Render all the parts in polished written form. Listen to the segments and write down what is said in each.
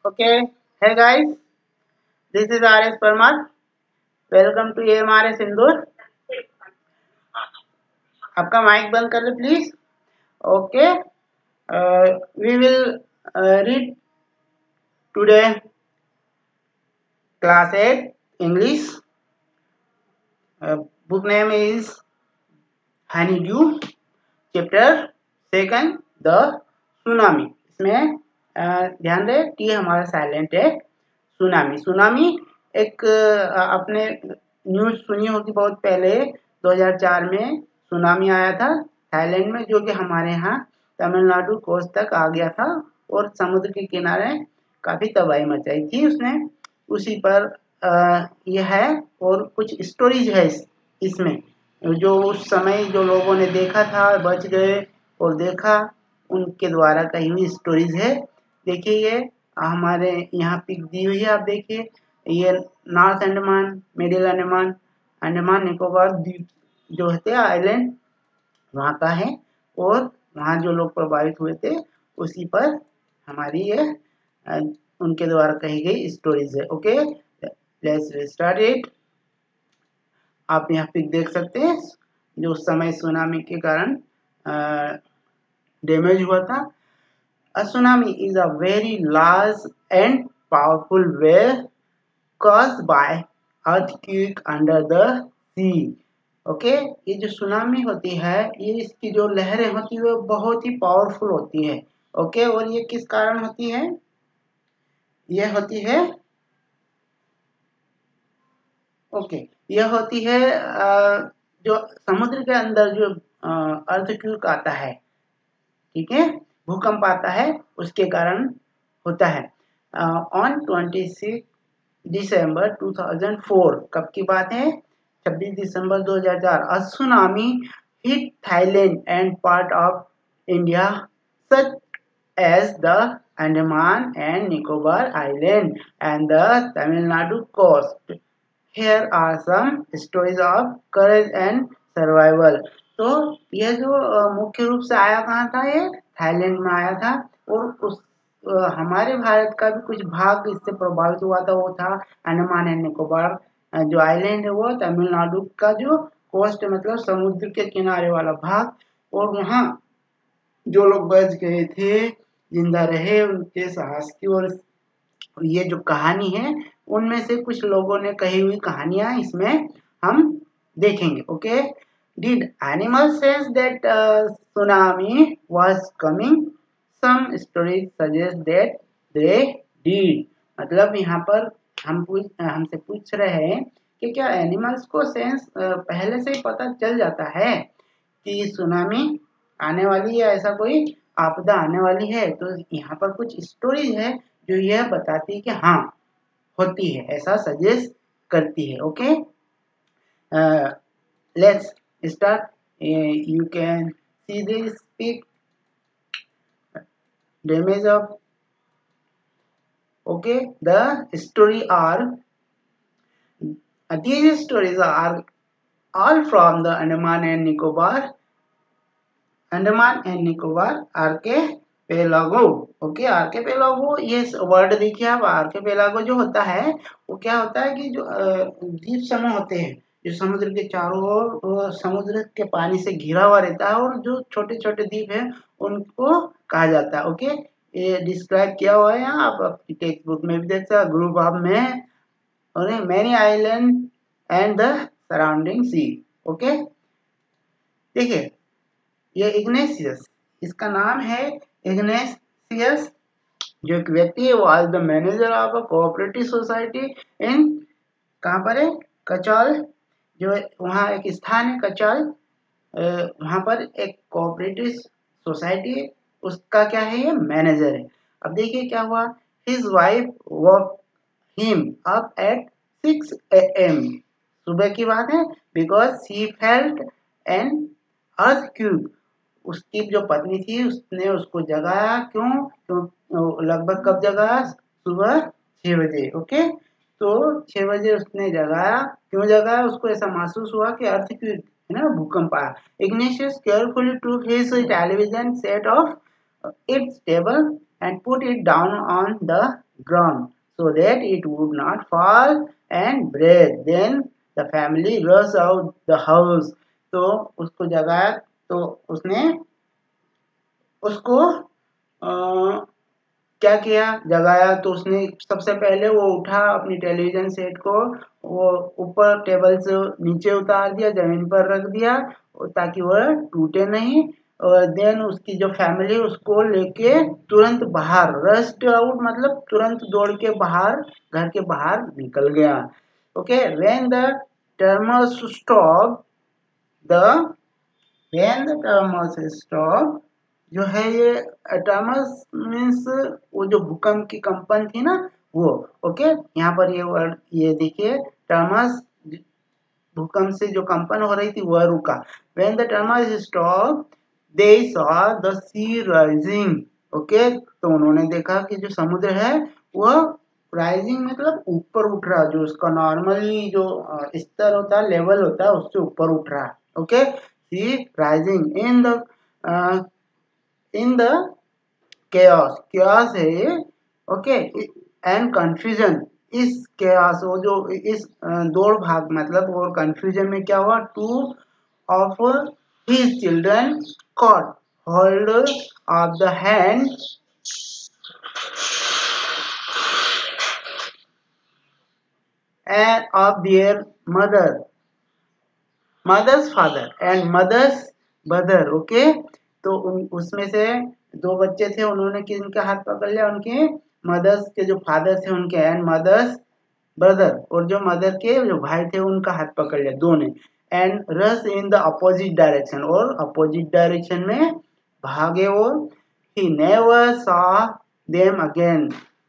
Okay. Hey guys, this is RS Parmar. Welcome to AMRS Indore. आपका mic बंद कर लो please. Okay. We will read today class 8 English. Book name is Honeydew. Chapter 2 The Tsunami. इसमें ध्यान दें T हमारा silent है. Tsunami एक आपने न्यूज सुनी होगी बहुत पहले 2004 में सुनामी आया था थाईलैंड में, जो कि हमारे यहाँ तमिलनाडु कोस्ट तक आ गया था और समुद्र के किनारे काफी तबाही मचाई थी उसने. उसी पर यह है और कुछ स्टोरीज है इसमें जो उस समय जो लोगों ने देखा था, बच गए और देखा, उनके द्वारा कही हुई स्टोरीज है. देखिए ये हमारे यहाँ पिक दी हुई है, आप देखिए ये नॉर्थ अंडमान, मिडिल अंडमान, अंडमान निकोबार द्वीप जो होते हैं आइलैंड वहाँ का है और वहाँ जो लोग प्रभावित हुए थे उसी पर हमारी ये उनके द्वारा कही गई स्टोरीज है. Okay, let's start it. आप यहाँ पिक देख सकते हैं जो उस समय सुनामी के कारण डैमेज हुआ था. A tsunami is a very large and powerful wave caused by earthquake under the sea. Okay, ये जो सुनामी होती है ये इसकी जो लहरें होती है वो बहुत ही पावरफुल होती है. ओके, और ये किस कारण होती है? ये होती है यह होती है जो समुद्र के अंदर जो अर्थक्वेक आता है, ठीक है, भूकंप आता है, उसके कारण होता है. ऑन 26 दिसंबर 2004, कब की बात है? 26 December 2004, a tsunami hit Thailand and part of India such as the Andaman and Nicobar Island and the Tamil Nadu coast. Here are some stories of courage and survival. तो यह जो मुख्य रूप से आया कहाँ था? ये थाईलैंड में आया था और उस हमारे भारत का भी कुछ भाग इससे प्रभावित हुआ था. वो था अंडमान एंड निकोबार जो आइलैंड है, वो तमिलनाडु का जो कोस्ट मतलब समुद्र के किनारे वाला भाग, और वहाँ जो लोग बच गए थे, जिंदा रहे, उनके साहस की और ये जो कहानी है उनमें से कुछ लोगों ने कही हुई कहानियां इसमें हम देखेंगे. Okay, did animals sense that tsunami was coming? Some stories suggest that they did. मतलब यहाँ पर हमसे पूछ रहे हैं कि क्या एनिमल्स को सेंस पहले से ही पता चल जाता है कि सुनामी आने वाली है, ऐसा कोई आपदा आने वाली है? तो यहाँ पर कुछ स्टोरीज है जो यह बताती है कि हाँ होती है, ऐसा सजेस्ट करती है. Okay, let's start. You can see this pic damage of. Okay, the story are these stories are all from the Andaman and Nicobar archipelago. Okay, archipelago, ये वर्ड देखिए आप. आर्केपेलागो जो होता है वो क्या होता है कि जो द्वीप समूह होते हैं जो समुद्र के चारों ओर समुद्र के पानी से घिरा हुआ रहता है और जो छोटे छोटे द्वीप है उनको कहा जाता है. ओके, ये डिस्क्राइब किया हुआ है यहाँ, आप आपकी टेक्स्ट बुक में भी देख सकते. ग्रुप ऑफ मैन और many island and the surrounding sea. Okay, देखिए ये इग्नेशियस, इसका नाम है इग्नेशियस, जो एक व्यक्ति है, वो आज the manager of a cooperative society in, कहाँ पर है? कचौल, जो वहाँ एक स्थान है कचौल, वहाँ पर एक कोऑपरेटिव सोसाइटी है, उसका क्या है? ये मैनेजर है. अब देखिए क्या हुआ. His wife walk him up at 6 AM, सुबह की बात है, because she felt an earthquake. उसकी जो पत्नी थी उसने उसको जगाया. क्यों? लगभग कब जगाया? सुबह 6 बजे. ओके, तो 6 बजे उसने जगाया. क्यों जगाया? उसको ऐसा महसूस हुआ कि अर्थक्वेक है ना, भूकंप आया. इग्नेशियस केयरफुली टूक his television set of its table and put it down on the ground so that it would not fall and break. Then the family rushed out the house. तो उसको जगाया, तो उसने उसको क्या किया, जगाया। तो उसने सबसे पहले वो उठा, अपनी टेलीविजन सेट को वो ऊपर टेबल से नीचे उतार दिया, जमीन पर रख दिया ताकि वह टूटे नहीं। और देन उसकी जो फैमिली उसको लेके तुरंत बाहर, रस्ट आउट मतलब तुरंत दौड़ के बाहर, घर के बाहर निकल गया। Okay, when the terms stop the when the terms stop, जो है ये टर्मस मीन्स वो जो भूकंप की कंपन थी ना वो। ओके, यहाँ पर ये वर्ड ये देखिए, टर्मस भूकंप से जो कंपन हो रही थी वह रुका। When the tremors stopped, they saw the sea rising. Okay, तो उन्होंने देखा कि जो समुद्र है वह राइजिंग मतलब ऊपर उठ रहा, जो उसका नॉर्मली जो स्तर होता है, लेवल होता है, उससे ऊपर उठ रहा। Okay, sea rising in the chaos, chaos है ये। ओके, एंड कंफ्यूजन, इस chaos वो जो इस दौड़ भाग मतलब और कंफ्यूजन में क्या हुआ, two of his children caught hold of the hand and of their mother's father and mother's brother। Okay, तो उसमें से दो बच्चे थे, उन्होंने किनका हाथ पकड़ लिया, उनके मदर्स के जो फादर थे उनके, एंड मदर्स ब्रदर, और जो मदर के जो भाई थे उनका हाथ पकड़ लिया दो ने। And rush in the opposite direction, और अपोजिट डायरेक्शन में भागे वो। He never saw them again,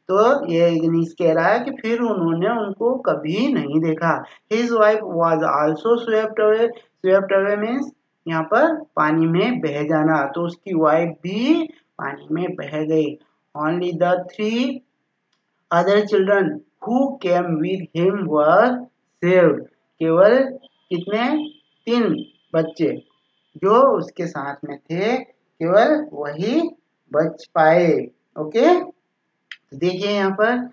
तो ये इग्निस कह रहा है कि फिर उन्होंने उनको कभी नहीं देखा। His wife was also swept away, swept away means यहाँ पर पानी में बह जाना, तो उसकी वाइफ भी पानी में बह गई। Only the 3 other children who came with him were saved, केवल कितने, 3 बच्चे जो उसके साथ में थे, केवल वही बच पाए। ओके, तो देखिए यहाँ पर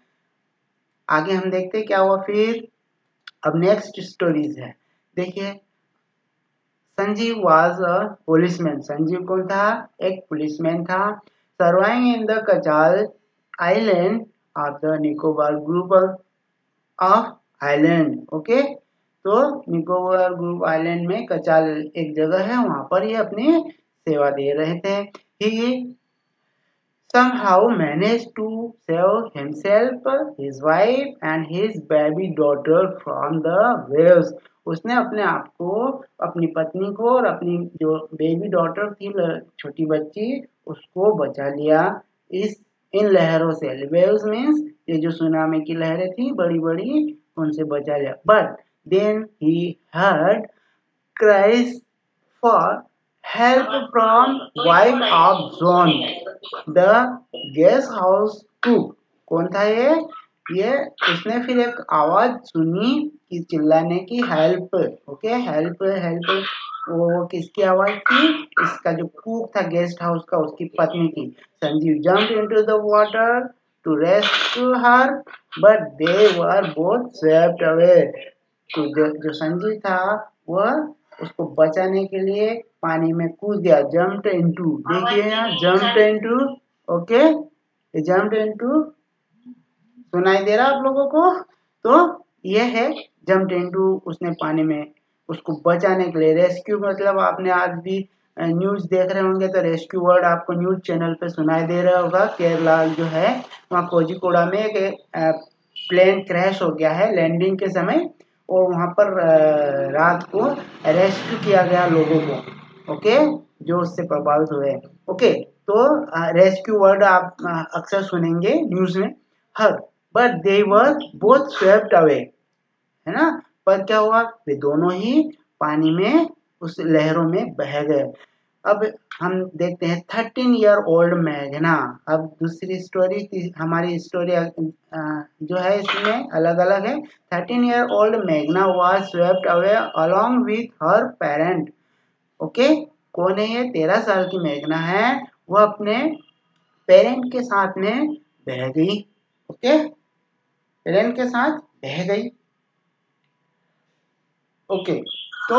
आगे हम देखते हैं क्या हुआ फिर। अब नेक्स्ट स्टोरीज है, देखिए। Sanjeev was a policeman, Sanjeev कौन था, एक पुलिसमैन था। Serving in the Kachal island of the Nicobar group of island. Okay, तो निकोबार ग्रुप आइलैंड में कचाल एक जगह है, वहां पर ये अपनी सेवा दे रहे थे। ही somehow managed to save himself, his wife and his baby daughter from the waves। उसने अपने आप को, अपनी पत्नी को और अपनी जो बेबी डॉटर थी, छोटी बच्ची, उसको बचा लिया इस इन लहरों से। वेव्स मीन्स ये जो सुनामी की लहरें थी बड़ी बड़ी, उनसे बचा लिया। But then he heard cries for help from wife of John the guest house cook. कौन था ये उसने फिर एक आवाज सुनी कि चिल्लाने की, हेल्प। ओके, हेल्प हेल्प, वो किसकी आवाज थी, इसका जो कुक था गेस्ट हाउस का, उसकी पत्नी की। Sanjeev jump into the water to rescue her but they were both swept away. तो जो संजीव था वह उसको बचाने के लिए पानी में कूद गया, जम्प्ड इनटू। देखिए यहाँ jumped into. Okay, jumped into सुनाई दे रहा आप लोगों को, तो ये है जम्प्ड इनटू। उसने पानी में उसको बचाने के लिए, रेस्क्यू मतलब आपने आज भी न्यूज देख रहे होंगे तो रेस्क्यू वर्ड आपको न्यूज चैनल पे सुनाई दे रहा होगा। केरला जो है वहाँ कोझिकोड़ा में एक प्लेन क्रैश हो गया है लैंडिंग के समय, और वहाँ पर रात को रेस्क्यू किया गया लोगों को। ओके, जो उससे प्रभावित हुए। ओके, तो रेस्क्यू वर्ड आप अक्सर सुनेंगे न्यूज में, her. But they were both swept away, है ना। पर क्या हुआ, वे दोनों ही पानी में उस लहरों में बह गए। अब हम देखते हैं 13 ईयर ओल्ड मेघना। अब दूसरी स्टोरी, हमारी स्टोरी जो है इसमें अलग अलग है। 13 ईयर ओल्ड मेघना was swept away along with her parent. Okay, कौन है ये, 13 साल की मेघना है, वो अपने पेरेंट के साथ में बह गई। ओके, पेरेंट के साथ बह गई। ओके, तो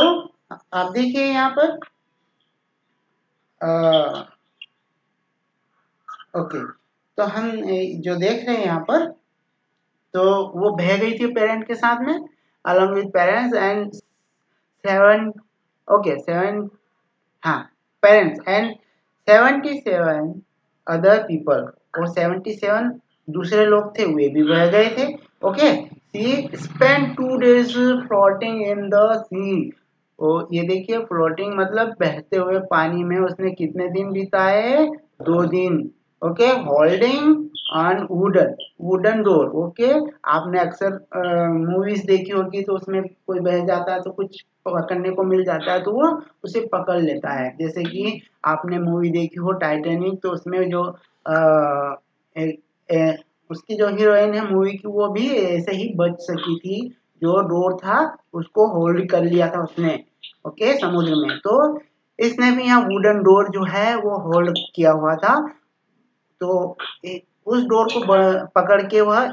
आप देखिए यहाँ पर ओके, तो हम जो देख रहे हैं यहाँ पर, तो वो बह गई थी पेरेंट के साथ में along with parents and seven, okay seven, हाँ पेरेंट्स एंड 77 अदर पीपल, और 77 दूसरे लोग थे वे भी बह गए थे। Okay, she spend 2 days floating in the sea. और ये देखिए फ्लोटिंग मतलब बहते हुए पानी में उसने कितने दिन बिताए, 2 दिन। Okay, holding on wooden door. Okay, आपने अक्सर मूवीज देखी होगी तो उसमें कोई बह जाता है तो कुछ पकड़ने को मिल जाता है तो वो उसे पकड़ लेता है। जैसे कि आपने मूवी देखी हो टाइटैनिक, तो उसमें जो उसकी जो हीरोइन है मूवी की, वो भी ऐसे ही बच सकी थी। जो डोर था उसको होल्ड कर लिया था उसने, ओके, समुद्र में। तो इसने भी यहाँ वुडन डोर जो है वो होल्ड किया हुआ था। तो उस डोर को पकड़ के वह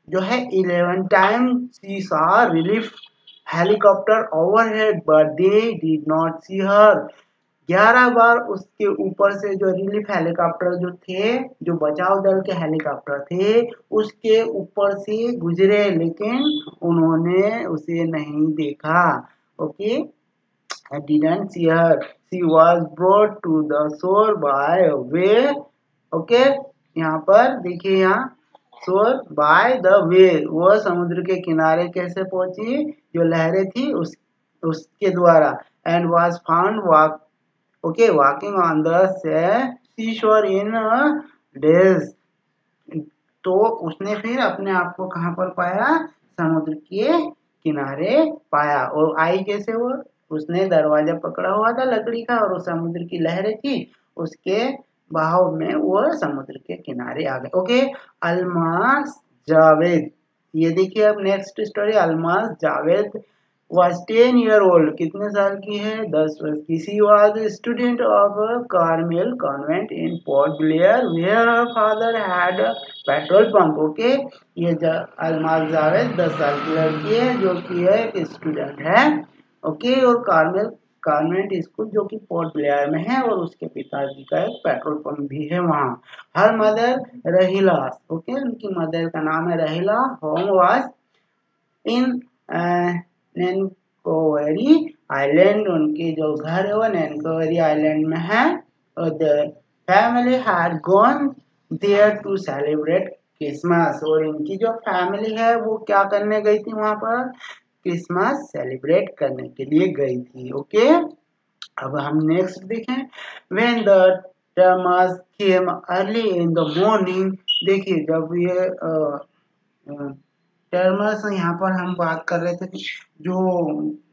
जो है 11 time she saw relief helicopter overhead but they did not see her. 11 बार उसके ऊपर से जो रिलीफ हेलीकॉप्टर जो थे, जो बचाव दल के हेलीकॉप्टर थे, उसके ऊपर से गुजरे लेकिन उन्होंने उसे नहीं देखा। Okay, I didn't see her. She was brought to the shore by a wave. Okay, यहाँ पर देखिए, यहाँ shore by the wave, वो समुद्र के किनारे कैसे पहुंची, जो लहरें थी उसके द्वारा। And was found walking on the seashore in a daze. तो उसने फिर अपने आप को कहाँ पर पाया, समुद्र के किनारे पाया। और आई कैसे वो, उसने दरवाजा पकड़ा हुआ था लकड़ी का और उस समुद्र की लहरें थी, उसके बहाव में वो समुद्र के किनारे आ गए। ओके, अल्मास जावेद, ये देखिए अब next story. Almas Javed was 10 year old, कितने साल की है, 10 वर्ष की। She was a student of a Carmel convent in Port Blair where her father had a petrol pump. Okay, ये अल्मास जावेद 10 साल की लड़की है जो कि है एक स्टूडेंट है। ओके, और कार्मेल कॉन्वेंट स्कूल जो कि पोर्ट ब्लेयर में है, और उसके पिताजी का एक पेट्रोल पंप भी है वहाँ। हर मदर रहीला, ओके, उनकी मदर का नाम है रहीला। होम वाज इन नैनकोवरी आइलैंड, उनकी जो घर है वो नैनकोवरी आइलैंड में है। और the family had gone there to celebrate Christmas, और इनकी जो फैमिली है वो क्या करने गई थी वहां पर, क्रिसमस सेलिब्रेट करने के लिए गई थी। ओके, अब हम नेक्स्ट देखें। When the tremors came early in the morning, देखिए जब ये टर्मस, यहाँ पर हम बात कर रहे थे कि जो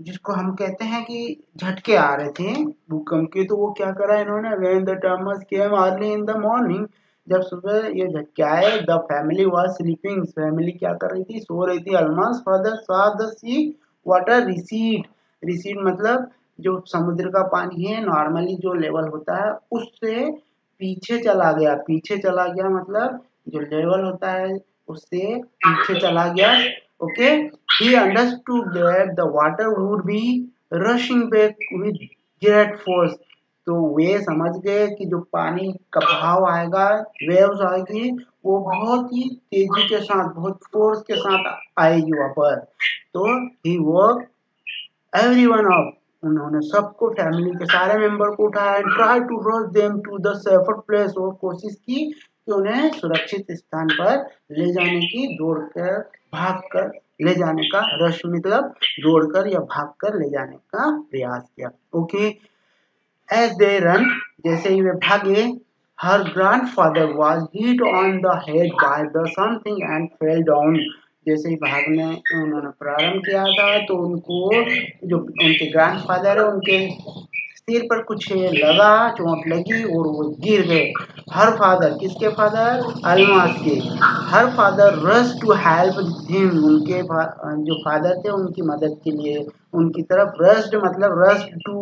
जिसको हम कहते हैं कि झटके आ रहे थे भूकंप के, तो वो क्या करा इन्होंने, when the tremors came early in the morning, जब सुबह ये झटके आए, the family was sleeping, family क्या कर रही थी, सो रही थी। Almas father saw the sea water recede, recede मतलब जो समुद्र का पानी है नॉर्मली जो लेवल होता है उससे पीछे चला गया। पीछे चला गया मतलब जो लेवल होता है उससे पीछे चला गया। Okay, he understood that the water would be rushing back with great force, तो वे समझ गए कि जो पानी का बहाव आएगा, वेव्स आएगी, वो बहुत ही तेजी के साथ, बहुत फोर्स के साथ आएगी वहां पर। तो he woke everyone up, उन्होंने सबको, फैमिली के सारे मेंबर को उठाया, and try to rush them to the safer place, और कोशिश की कि उन्हें सुरक्षित स्थान पर ले जाने की, दौड़कर भागकर ले जाने का, रश मतलब दौड़कर या भागकर ले जाने का प्रयास किया। ओके, एज दे रन, जैसे ही वे भागे, her grandfather was hit on the head by the something and fell down, जैसे ही भागने उन्होंने प्रारंभ किया था तो उनको, जो उनके ग्रैंडफादर है, उनके सिर पर कुछ लगा, चोट लगी और वो गिर गए। हर फादर, किसके फादर, अल्मास के, her father rush to help him, उनके जो फादर थे उनकी मदद के लिए उनकी तरफ रश्ड मतलब रश टू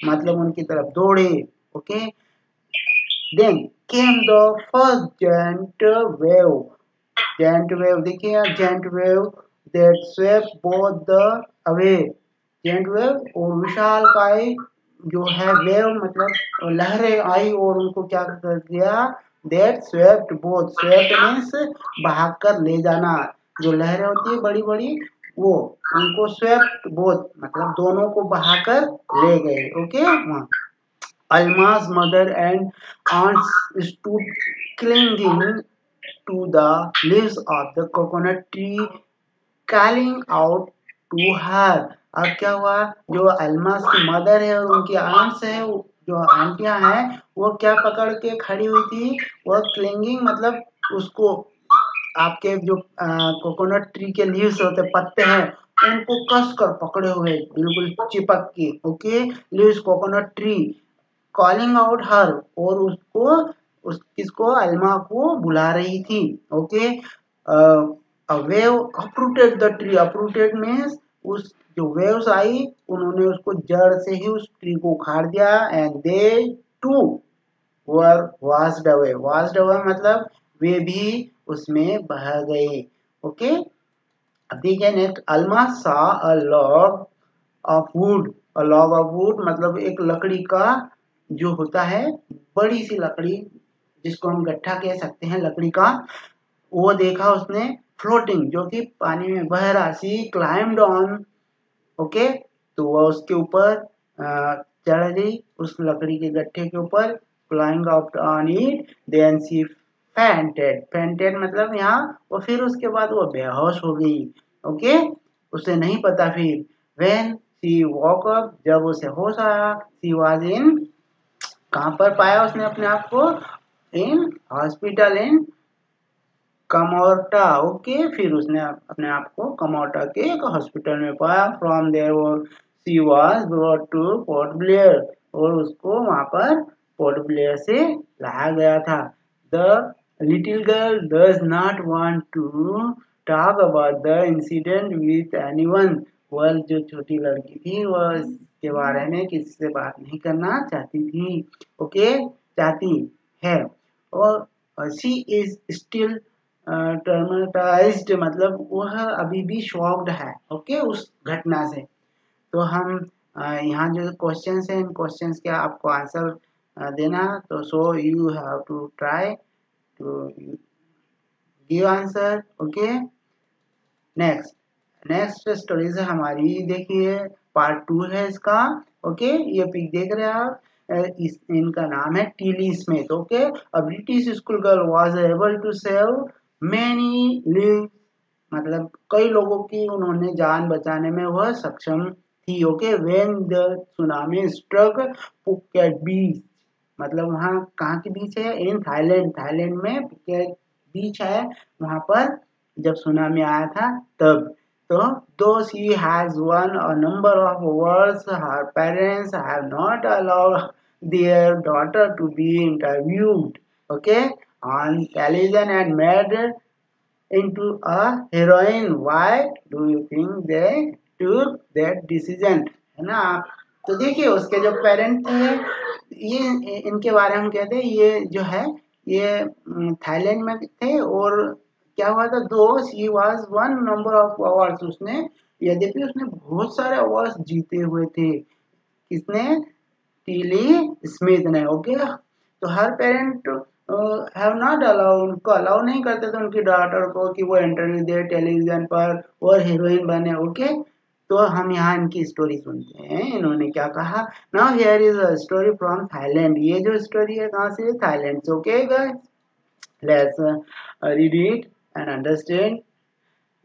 मतलब उनकी तरफ दौड़े। Okay, Then came the first giant wave. Giant wave देखिए यहाँ giant wave that swept both the away. Giant wave और विशाल काय जो है वेव मतलब लहरें आई और उनको क्या कर दिया, that swept both. swept means बहा कर ले जाना, जो लहरें होती है बड़ी बड़ी वो उनको swept both मतलब दोनों को बहा कर ले गए. Okay Alma's mother and aunts stood clinging to the leaves of the coconut tree, calling out to her. अब क्या हुआ, जो अल्मास की मदर है और उनकी आंट्स है, जो आंटियां हैं, वो क्या पकड़ के खड़ी हुई थी, वो क्लिंगिंग मतलब उसको आपके जो कोकोनट ट्री के लीव्स होते पत्ते हैं उनको कस कर पकड़े हुए बिल्कुल चिपक के. Okay leaves coconut tree calling out her और उसको उस किसको अल्मा को बुला रही थी. Okay wave uprooted the tree. Uprooted means उस जो वेव्स आई उन्होंने उसको जड़ से ही उस ट्री को उखाड़ दिया. And they too were washed away. Washed away मतलब वे भी उसमें बह गए. ओके अब देखिए next. Alma saw a log of wood. A log of wood मतलब एक लकड़ी का जो होता है, बड़ी सी लकड़ी जिसको हम गट्ठा कह सकते हैं लकड़ी का, वो देखा उसने फ्लोटिंग जो कि पानी में बह रहा. सी क्लाइम्ड ऑन. ओके तो वह उसके ऊपर चढ़ गई उस लकड़ी के गट्ठे के ऊपर. Flying out on it then she fainted. Fainted मतलब यहाँ वो फिर उसके बाद वो बेहोश हो गई. ओके उसे नहीं पता फिर. व्हेन सी वॉक अप जब उसे होश आया, सी वाज इन. कहाँ पर पाया उसने अपने आप को, in hospital in Kamorta. Okay फिर उसने अपने आप को कमोर्टा के एक हॉस्पिटल में पाया. From there she was brought to Port Blair और उसको वहां पर पोर्ट ब्लेयर से लाया गया था. The little girl does not want to talk about the incident with anyone. वह जो छोटी लड़की थी वह इसके बारे में किसी से बात नहीं करना चाहती थी. ओके चाहती है. और शी इज स्टिल ट्रॉमेटाइज्ड मतलब वह अभी भी शॉक्ड है. ओके उस घटना से. तो हम यहाँ जो क्वेश्चंस हैं इन क्वेश्चंस के आपको आंसर देना. तो so you have to try to give answer. Okay next stories है हमारी. देखिए पार्ट 2 है इसका. ओके ये पिक देख रहे हैं आप. इनका नाम है Tilly Smith. Okay a British school girl was able to save many lives मतलब कई लोगों की उन्होंने जान बचाने में वह सक्षम थी. Okay when the tsunami struck Phuket beach मतलब वहाँ कहाँ की बीच है, इन थाईलैंड. थाईलैंड में पुकेट बीच है, वहां पर जब सुनामी आया था तब. तो though she has won a number of awards, her parents have not allowed their daughter to be interviewed, okay, on television and made into a heroine. Why do you think they took that decision? है ना. तो देखिए उसके जो parent थे ये इनके बारे में हम कहते हैं ये जो है ये थाईलैंड में थे. और क्या हुआ था, दो she was one number of awards. उसने यद्यपि उसने बहुत सारे अवार्ड्स जीते हुए थे. किसने, टीली स्मिथ ने. ओके तो हर पेरेंट हैव नॉट अलाउ उनको अलाउ नहीं करते थे उनकी डॉटर को कि वो इंटरव्यू दे टेलीविजन पर और हीरोइन बने. ओके तो हम यहाँ इनकी स्टोरी सुनते हैं इन्होंने क्या कहा. Now here is a story from Thailand. ये जो स्टोरी है कहाँ से, थाईलैंड से. Okay guys let's read it and understand.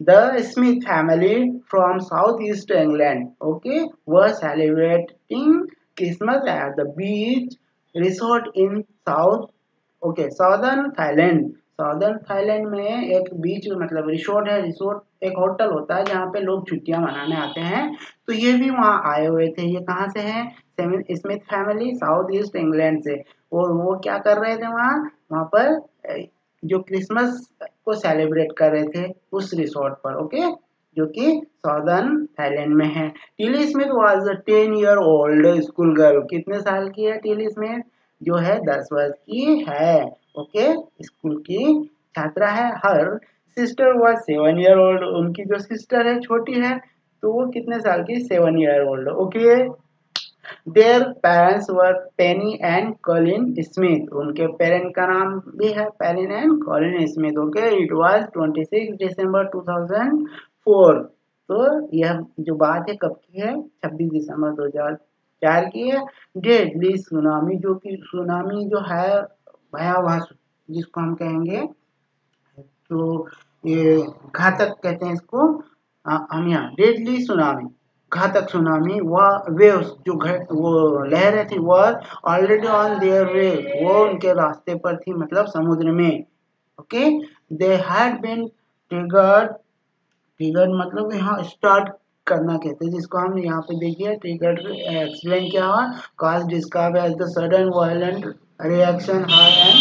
The Smith family from southeast England, okay, was celebrating Christmas at the beach resort in southern Thailand. Southern Thailand में एक बीच मतलब resort है. रिसोर्ट एक होटल होता है जहाँ पे लोग छुट्टियां मनाने आते हैं. तो ये भी वहाँ आए हुए थे. ये कहाँ से हैं, Smith family south east England से. और वो क्या कर रहे थे वहाँ पर जो क्रिसमस को सेलिब्रेट कर रहे थे उस रिसोर्ट पर. ओके जो कि साउदर्न थाईलैंड में है. Tilly Smith was a 10 year old school girl. कितने साल की है टीली स्मिथ, जो है 10 वर्ष की है। ओके, स्कूल की छात्रा है। Her sister was 7 year old, उनकी जो सिस्टर है छोटी है, तो वो कितने साल की, 7 year old। Okay, their parents were Penny and Colin Smith, उनके पेरेंट का नाम भी है Penny and Colin Smith. Okay, it was 26 December 2004। तो यह जो बात है कब की है, 26 दिसंबर 2004 की है। डेडली सुनामी, जो कि सुनामी जो है भयावह, जिसको हम कहेंगे, तो ये घातक कहते हैं इसको, हम यहाँ डेडली सुनामी, घातक सुनामी, वह वेव्स जो वो लहरें थी, वह ऑलरेडी ऑन देयर वे, वो उनके रास्ते पर थी, मतलब समुद्र में। Okay, they had been triggered, triggered मतलब यहाँ स्टार्ट करना कहते हैं, जिसको हम यहाँ पे देखिए ट्रिगर्ड एक्सप्लेन क्या हुआ, cause describe as the sudden violent reaction high end.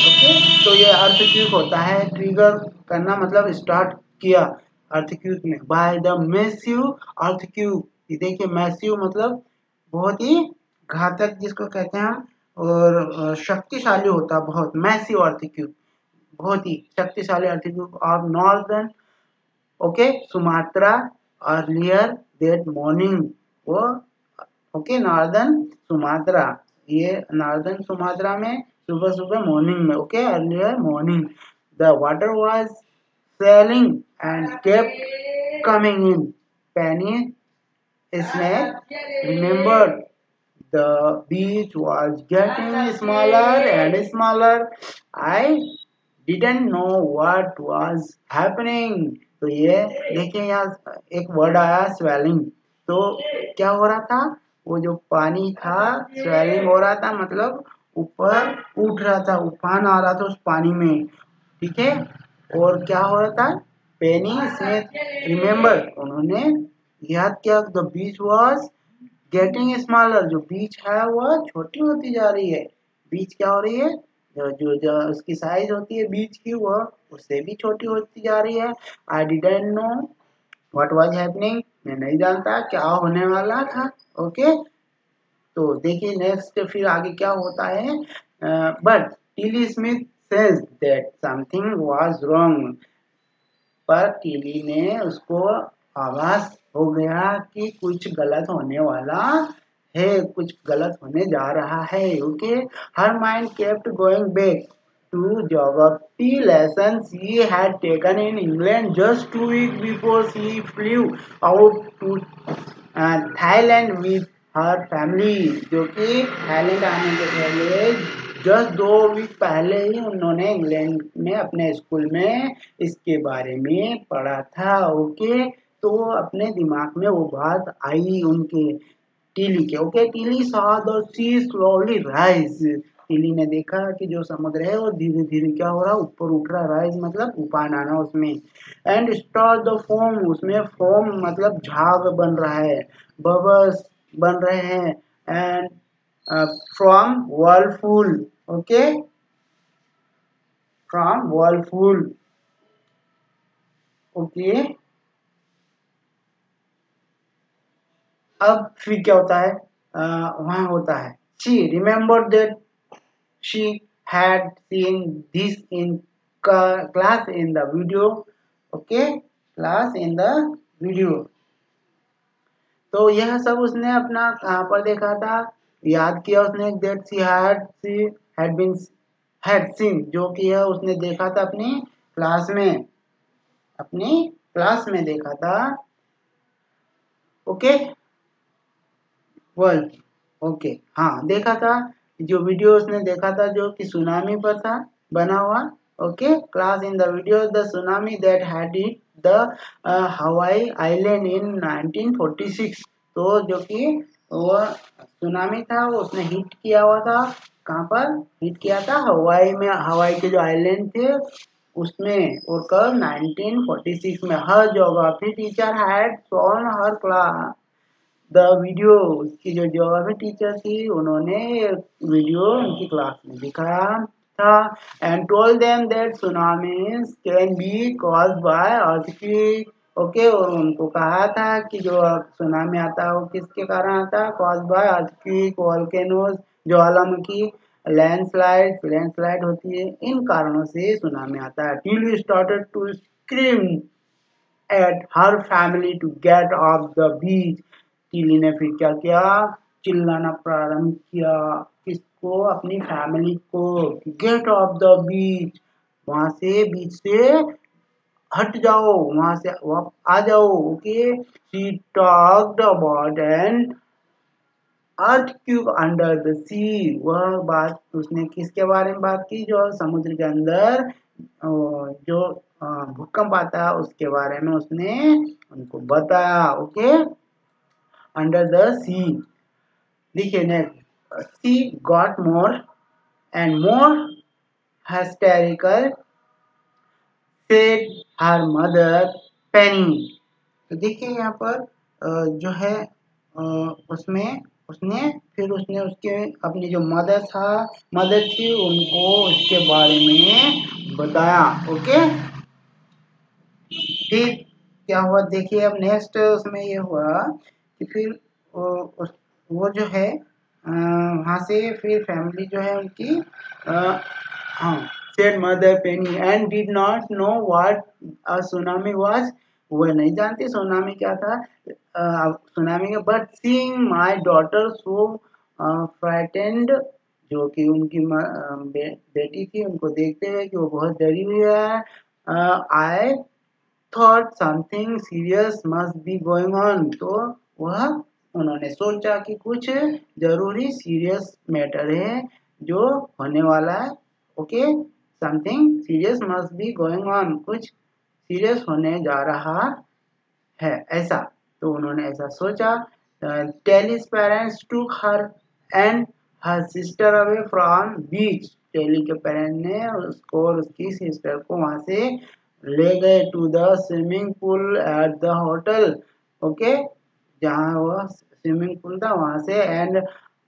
Okay, तो ये अर्थक्वेक होता है, ट्रिगर करना मतलब स्टार्ट किया अर्थक्वेक में, बाय द मैसिव अर्थक्वेक। ये देखिए मैसिव मतलब बहुत ही घातक जिसको कहते हैं हम, और शक्तिशाली होता है बहुत, मैसिव अर्थक्वेक, बहुत ही शक्तिशाली earthquake of northern, okay, Sumatra earlier that morning. वो ओके, नॉर्दर्न सुमात्रा, ये नॉर्दर्न सुमात्रा में सुबह सुबह मॉर्निंग में, okay, earlier morning, the water was swelling and kept coming in. Penny Smith remembered the beach was getting smaller and smaller. I didn't know what was happening. तो ये देखिए यहाँ एक वर्ड आया स्वेलिंग, तो क्या हो रहा था, वो जो पानी था स्वेलिंग हो रहा था, मतलब ऊपर उठ रहा था, उफान आ रहा था उस पानी में। ठीक है, और क्या हो रहा था, पेनी स्मिथ रिमेम्बर, उन्होंने याद किया, the beach was getting smaller, जो बीच है वह छोटी होती जा रही है। बीच क्या हो रही है, जो उसकी साइज होती है बीच की, वह उससे भी छोटी होती जा रही है। I didn't know what was happening, मैं नहीं जानता क्या होने वाला था। ओके, तो देखिए नेक्स्ट फिर आगे क्या होता है, but Tilly Smith says that something was wrong, पर टीली ने उसको आभास हो गया कि कुछ गलत होने वाला है, कुछ गलत होने जा रहा है। Okay, her mind kept going back to geography lessons she had taken in England just 2 weeks before she flew out to Thailand with her family, जो कि थाईलैंड आने के पहले जस्ट 2 वीक पहले ही उन्होंने इंग्लैंड में अपने स्कूल में इसके बारे में पढ़ा था। ओके, तो अपने दिमाग में वो बात आई उनके टीली के। Okay, Tilly saw the sea slowly rise, Tilly ने देखा कि जो समुद्र है वो धीरे धीरे क्या हो रहा है, ऊपर उठ रहा, राइज मतलब उफान आना उसमें, एंड स्टार द फोम, उसमें फोम मतलब झाग बन रहा है, बबल्स बन रहे हैं, and from whirlful, okay, from whirlful. Okay, अब फिर क्या होता है, वहां होता है, she remember that she had seen this in class in the video। okay, class in the video। तो यह सब उसने अपना कहाँ पर देखा था, याद किया उसने, that she had been had seen, जो कि यह उसने देखा था अपनी क्लास में, अपनी क्लास में देखा था। ओके, वर्ल्ड, ओके, हाँ देखा था, जो वीडियो उसने देखा था जो कि सुनामी पर था बना हुआ। Okay, class in the video the tsunami that had hit the Hawaii island in 1946। तो जो कि वो सुनामी था वो उसने हिट किया हुआ था, कहाँ पर हिट किया था, हवाई में, हवाई के जो आइलैंड थे उसमें, और कब 1946 में। Her geography teacher had shown her class the video, उसकी जो ज्योग्राफी टीचर थी उन्होंने वीडियो उनकी क्लास में दिखाया था, and told them that tsunamis can be caused by earthquake. Okay, और उनको कहा था कि जो सुनामी आता है वो किसके कारण आता है, कॉज्ड बाय अर्थक्वेक, वोल्केनोज, ज्वालामुखी, लैंडस्लाइड होती है। इन कारणों से सुनामी आता है। Tilly started to scream at her family to get off the beach. Tilly ने फिर क्या किया, चिल्लाना प्रारंभ किया। किसको? अपनी फैमिली को। गेट ऑफ द बीच, वहां से, बीच से हट जाओ, वहां से आ जाओ। Okay, she talked about an earthquake under the sea. वह बात उसने किसके बारे में बात की? जो समुद्र के अंदर जो भूकंप आता है उसके बारे में उसने उनको बताया। Okay, under the sea. देखिए next, she got more and more hysterical, said her mother Penny। तो देखिए यहाँ पर जो है उसमें उसने उसके अपनी जो मदर थी उनको उसके बारे में बताया। ओके, फिर क्या हुआ देखिए। अब नेक्स्ट उसमें ये हुआ कि फिर वो जो है वहाँ से फिर फैमिली जो है उनकी हाँ, said mother Penny and did not know what a tsunami was। वह नहीं जानती सुनामी क्या था। सुनामी का but seeing my daughter so frightened, जो कि उनकी बेटी थी, उनको देखते हुए कि वो बहुत डरी हुई है। I thought something serious must be going on. तो वह उन्होंने सोचा कि कुछ जरूरी सीरियस मैटर है जो होने वाला है। Okay, something serious must be going on, कुछ सीरियस होने जा रहा है ऐसा। तो उन्होंने ऐसा सोचा। Tilly's parents took her and her sister away from beach. Tilly के पेरेंट ने उसको और उसकी सिस्टर को वहां से ले गए to the swimming pool at the hotel. Okay, जहाँ वह स्विमिंग पूल था वहां से। And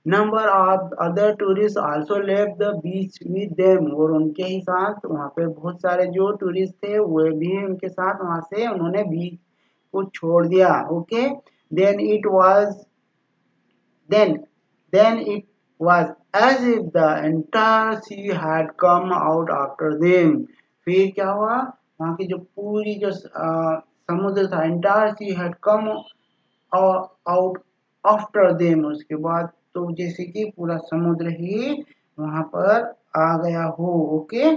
number of other tourist also left the beach with them. और उनके ही साथ वहाँ पे बहुत सारे जो टूरिस्ट थे वे भी उनके साथ वहां से उन्होंने बीच को छोड़ दिया। Okay, then it was then it was as if the entire sea had come out after them। फिर क्या हुआ, वहां की जो पूरी जो समुद्र था, entire sea had come out after them। उसके बाद तो जैसे कि पूरा समुद्र ही वहां पर आ गया हो। ओके,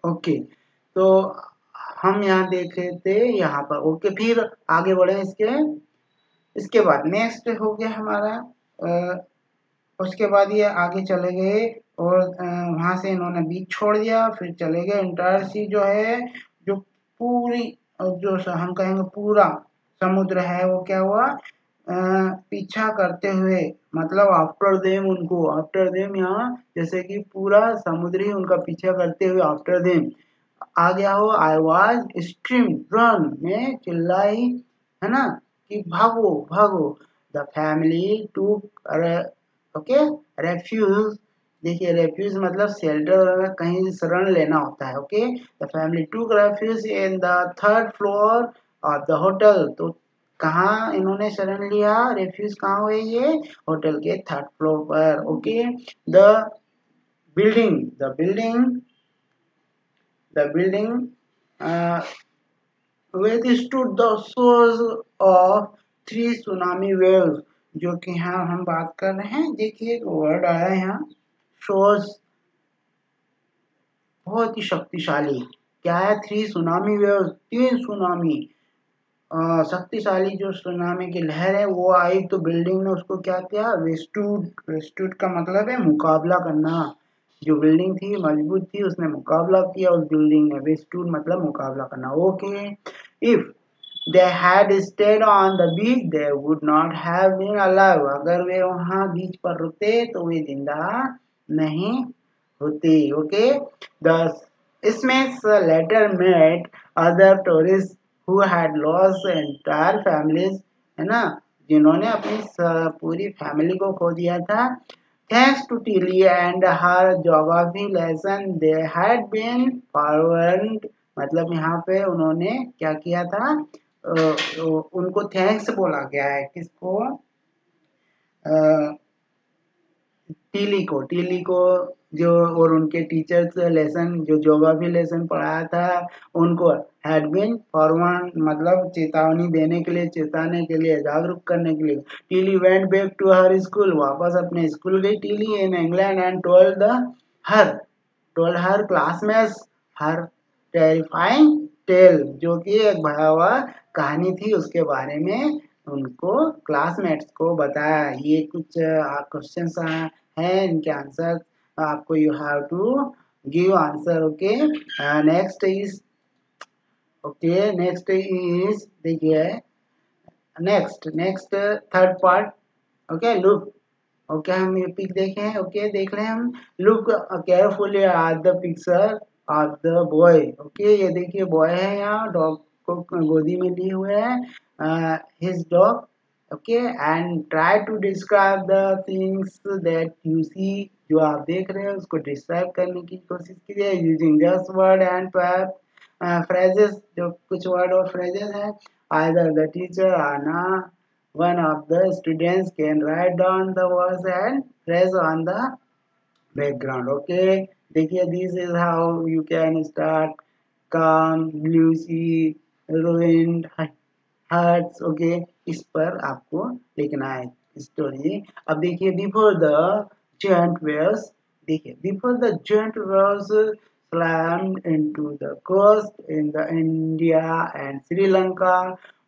ओके, तो हम यहाँ देख रहे थे यहाँ पर। ओके, फिर आगे बढ़े। इसके बाद नेक्स्ट हो गया हमारा उसके बाद ये आगे चले गए और वहां से इन्होंने बीच छोड़ दिया। फिर चले गए इंटायर सी जो है, जो पूरी जो हम कहेंगे पूरा समुद्र है, वो क्या हुआ पीछा करते हुए, मतलब आफ्टर देम। उनको आफ्टर देम यहाँ जैसे कि पूरा समुद्र ही उनका पीछा करते हुए आफ्टर देम आ गया हो। आई वॉज स्ट्रीम रन में चिल्लाई, है ना, कि भागो भागो। The family to okay refuge. देखिए रेफ्यूज मतलब शेल्टर, कहीं शरण लेना होता है। Okay, the family to refuge in the third floor of the hotel. तो कहाँ इन्होंने शरण लिया, रेफ्यूज कहाँ हुए ये, होटल के थर्ड फ्लोर पर। Okay, the building withstood the shores of three tsunami waves। जो कि यहाँ हम बात कर रहे हैं, देखिए एक वर्ड आया है यहाँ, शोर्स, बहुत ही शक्तिशाली। क्या है, थ्री सुनामी वेव्स, तीन सुनामी शक्तिशाली जो सुनामी की लहर है वो आई। तो बिल्डिंग ने उसको क्या किया, वेस्टूड का मतलब है मुकाबला करना। जो बिल्डिंग थी मजबूत थी, उसने मुकाबला किया उस बिल्डिंग ने। वेस्टूड मतलब मुकाबला करना। Okay, if they had stayed on the beach they would not have been alive। अगर वे वहां बीच पर रुकते तो वे जिंदा नहीं होते। Okay, thus Smith later met other tourists who had lost entire families, है ना, जिन्होंने अपनी पूरी फैमिली को खो दिया था। Thanks to Tilly and her geography lesson they had been forward। मतलब यहाँ पे उन्होंने क्या किया था, उनको थैंक्स बोला गया है। किसको, टीली को जो और उनके टीचर्स लेसन जो ज्योग्राफी लेसन पढ़ाया था उनको हैड बीन फॉरवर्ड मतलब चेतावनी देने के लिए, चेताने के लिए, जागरूक करने के लिए। Tilly went back to her school, वापस अपने स्कूल गई Tilly in England and told her classmates her terrifying tale, जो कि एक भयावह कहानी थी उसके बारे में उनको क्लासमेट्स को बताया। ये कुछ क्वेश्चंस हैं, इनके आंसर आपको you have to give answer. Okay, next is देखिए next third part. Okay look, okay हम ये पिक देखे हैं, ओके देख रहे हैं हम। Look carefully at the picture of the boy. Okay ये देखिए बॉय है, यहाँ डॉग को गोदी में लिए हुए है, his dog. Okay and try to describe the things that you see, जो आप देख रहे हैं उसको डिस्क्राइब करने की कोशिश कीजिए using just word and phrases, जो कुछ वर्ड और फ्रेजेस हैं। आइदर द टीचर और ना one of the students can write down the words and phrase on the background। Okay, देखिए this is how you can start calm, blue sea, ruined, hearts। Okay इस पर आपको लिखना है story. अब देखिए बिफोर द giant waves, देखिए before the giant waves slammed into the coast in the India and Sri Lanka,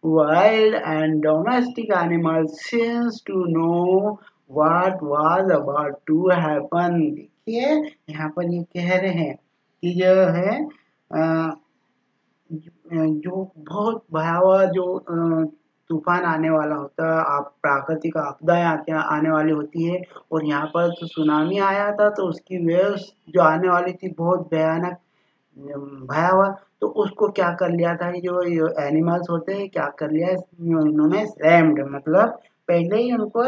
wild and domestic animals seems to know what was about to happen। देखिए यहाँ पर ये कह रहे हैं कि जो है जो बहुत भयावह जो तूफान आने वाला होता है, आप प्राकृतिक आपदाएं आने वाली होती है, और यहाँ पर तो सुनामी आया था तो उसकी वेव्स जो आने वाली थी बहुत भयानक भयावह। तो उसको क्या कर लिया था, ये जो एनिमल्स होते हैं क्या कर लिया इन्होंने, स्लैम्ड मतलब पहले ही उनको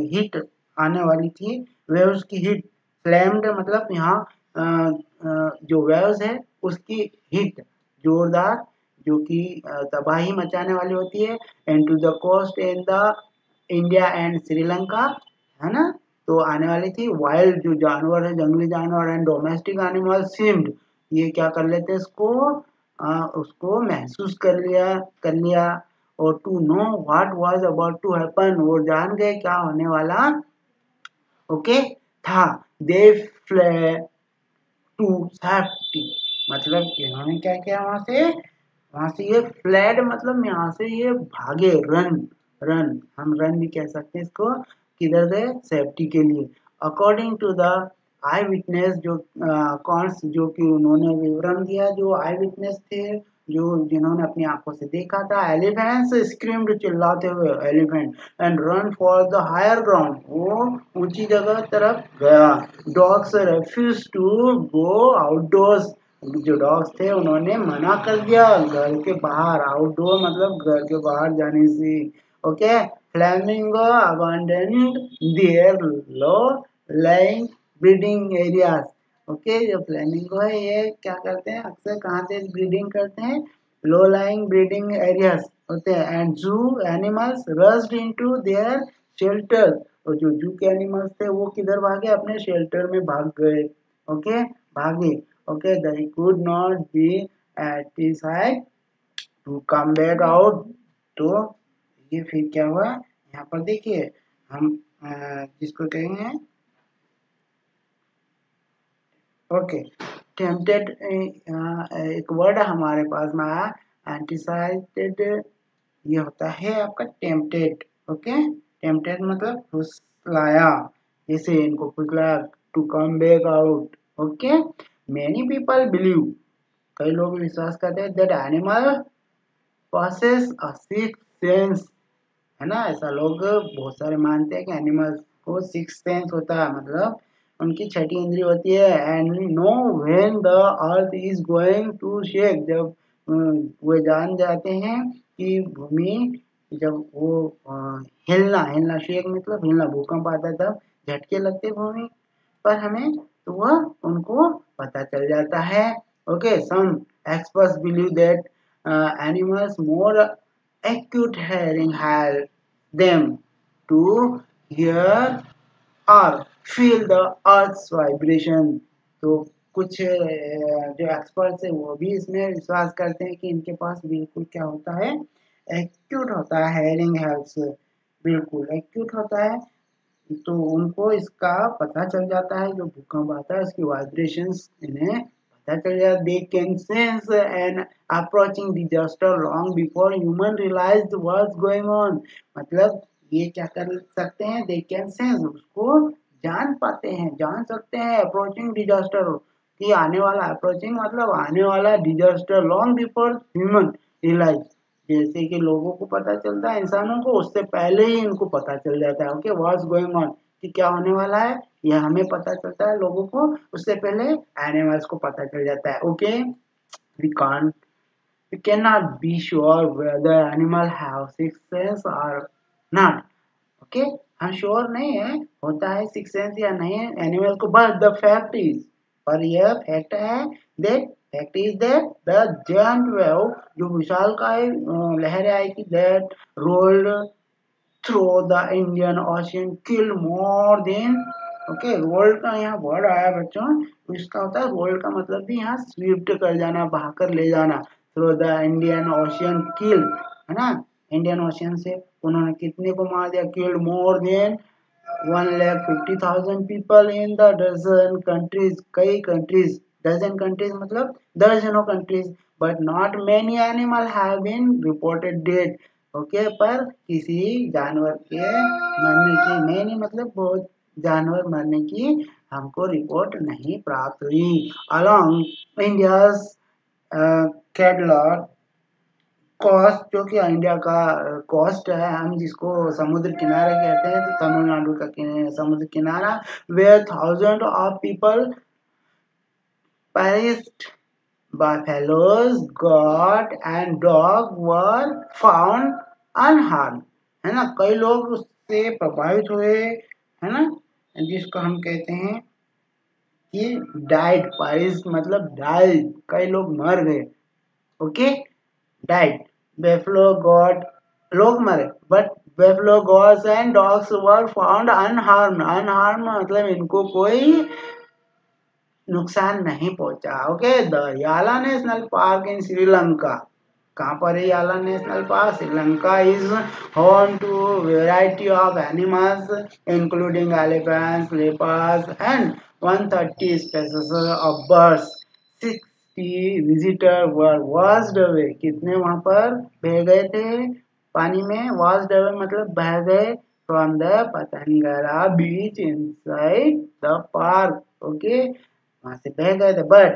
हिट आने वाली थी, वेव्स की हिट। स्लैम्ड मतलब यहाँ जो वेव्स है उसकी हिट जोरदार, जो कि तबाही मचाने वाली होती है, and to the coast in the India and Sri Lanka, है ना। तो आने वाली थी वाइल्ड जो जानवर है, जंगली जानवर एंड डोमेस्टिक एनिमल सीम्ड, ये क्या कर लेते इसको उसको महसूस कर लिया और to know what was about to happen, वो जान गए क्या होने वाला ओके था। दे फ्ले टू सेफ्टी, मतलब इन्होंने क्या किया वहां से ये फ्लैड मतलब यहाँ से ये भागे, रन हम रन भी कह सकते हैं इसको, किधर गए सेफ्टी के लिए। According to the eye witness, जो कौन जो कि उन्होंने विवरण दिया, जो आई विटनेस थे जो जिन्होंने अपनी आंखों से देखा था। एलिफेंट्स स्क्रीम्ड, चिल्लाते हुए elephant, and run for the higher ground, वो ऊंची जगह तरफ गया। Dogs refuse to go outdoors, जो डॉग्स थे उन्होंने मना कर दिया घर के बाहर, आउटडोर मतलब घर के बाहर जाने से। Okay flamingo abandoned their low lying breeding areas. Okay जो फ्लेमिंगो है ये क्या करते हैं, अक्सर कहाँ से ब्रीडिंग करते हैं, लो लाइंग ब्रीडिंग एरियाज होते हैं। एंड जू animals rushed into their shelter, और जो जू के एनिमल्स थे वो किधर भागे, अपने शेल्टर में भाग गए। ओके भागे। Okay, they could not be satisfied to come back out। तो ये फिर क्या हुआ, यहाँ पर देखिए हम जिसको कहेंगे ओके टेम्पटेड, एक वर्ड हमारे पास में आया एंटीसाइटेड, ये होता है आपका टेम्पटेड। ओके टेम्पटेड मतलब फुसलाया, जैसे इनको फुसलाया to come back out. Okay many people believe, कई लोग विश्वास करते हैं that animal possess a sixth sense, है ना। ऐसा लोग बहुत सारे मानते हैं कि एनिमल्स को सिक्स्थ सेंस होता है, मतलब उनकी छठी इंद्रिय होती है। And know when the earth is going to shake, जब वो जान जाते हैं कि भूमि जब वो हिलना शेक मतलब हिलना, भूकंप आता तब झटके लगते भूमि पर हमें, तो वह उनको पता चल जाता है। Okay some experts believe that animals more acute hearing help them to hear or feel the earth's vibration. तो कुछ जो एक्सपर्ट्स है वो भी इसमें विश्वास करते हैं कि इनके पास बिल्कुल क्या होता है, एक्यूट होता है हेयरिंग हेल्थ, बिल्कुल एक्यूट होता है। तो उनको इसका पता चल जाता है, जो भूकंप आता है उसकी वाइब्रेशंस इन्हें पता चल जाता है। They can sense an approaching disaster long before human realize what's going on. मतलब ये क्या कर सकते हैं, दे कैन सेंस, उसको जान पाते हैं, जान सकते हैं अप्रोचिंग डिजास्टर कि आने वाला, अप्रोचिंग मतलब आने वाला disaster long before human realize. जैसे कि लोगों को पता चलता है, इंसानों को उससे पहले ही इनको पता चल जाता है ओके व्हाट्स गोइंग ऑन, कि क्या होने वाला है यह हमें पता चलता है, लोगों को उससे पहले एनिमल्स को पता चल जाता है okay. We can not be sure whether animal have six sense और नॉट ओके। हम श्योर नहीं है होता है सिक्स सेंस या नहीं एनिमल को, बट द फैक्ट इज, पर यह फैक्ट है that, fact is that the giant wave, जो विशालकाय लहरें आई थी, that rolled through the Indian ocean kill more than okay. Rolled का यहाँ वर्ड आया बच्चों, तो इसका होता है रोल्ड का मतलब भी यहाँ स्विफ्ट कर जाना, बहाकर ले जाना, थ्रू द इंडियन ओशियन किल, है ना। इंडियन ओशियन से उन्होंने कितने को मार दिया, killed more than 1,50,000 people in the dozen countries, कई कंट्रीज, डजन कंट्रीज मतलब दर्जनों countries, but not many animal have been reported dead okay. पर किसी जानवर के मरने की, मेनी मतलब बहुत जानवर मरने की हमको रिपोर्ट नहीं प्राप्त हुई। अलोंग इंडियाज कैटलॉग कोस्ट, जो कि इंडिया का कोस्ट है, हम जिसको समुद्र किनारे कहते हैं, तो तमिलनाडु का समुद्र किनारा, where thousand of people perished, buffaloes, goat and dog were found unharmed, है ना। कई लोग उससे प्रभावित हुए, है ना, जिसको हम कहते हैं कि डाइड, पेरिश मतलब डाइड, कई लोग मर गए ओके, डाइड। बेफलो गॉड, लोग मरे, but बेफलो gods and dogs were found unharmed, unharmed मतलब इनको कोई नुकसान नहीं पहुंचा ओके। द याला नेशनल पार्क इन श्रीलंका, कहाँ पर है याला national park, Sri Lanka, is home to variety of animals including elephants, leopards and 130 species of birds. 60 visitor were washed away, कितने वहां पर बह गए थे पानी में, वॉश्ड अवे मतलब बह गए, from the Patanangala beach inside the park okay, वहां से बह गए थे। But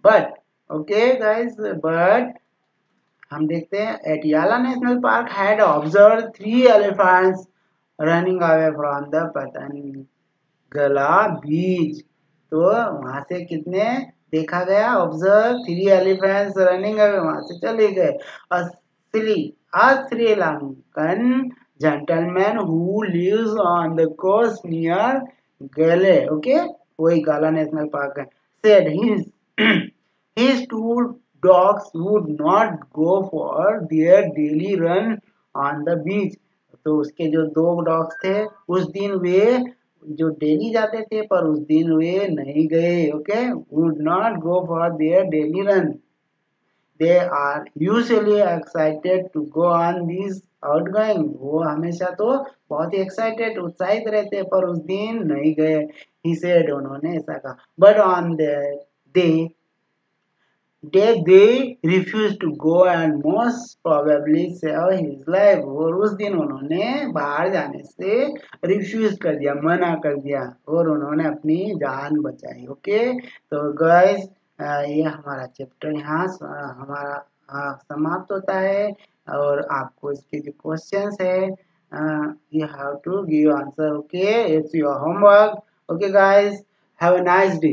but okay guys, but हम देखते हैं at Yala national park had observe 3 elephants running away from the Patanangala beach. तो वहां से कितने देखा गया, ऑब्जर्व 3 एलिफेंट्स रनिंग अवे, वहां से चले गए। a Sri Lankan gentleman who lives on the coast near Gale okay, वही गाला नेशनल पार्क है, said his 2 dogs would not go for their daily run on the beach। तो उसके जो 2 dogs थे उस दिन वे जो डेली जाते थे, पर उस दिन वे नहीं गए okay, would not go for their daily run। They are usually excited to go on these outgoing, वो हमेशा तो बहुत ही एक्साइटेड, उत्साहित रहते हैं, पर उस दिन नहीं गए। He said, उन्होंने ऐसा कहा, but on the day they refused to go and most probably save his life। और उस दिन उन्होंने बाहर जाने से रिफ्यूज कर दिया, मना कर दिया, और उन्होंने अपनी जान बचाई ओके। तो गाइस ये हमारा चैप्टर यहाँ हमारा समाप्त होता है, और आपको इसके जो क्वेश्चंस है you have to give answer okay, it's your homework okay guys, have a nice day.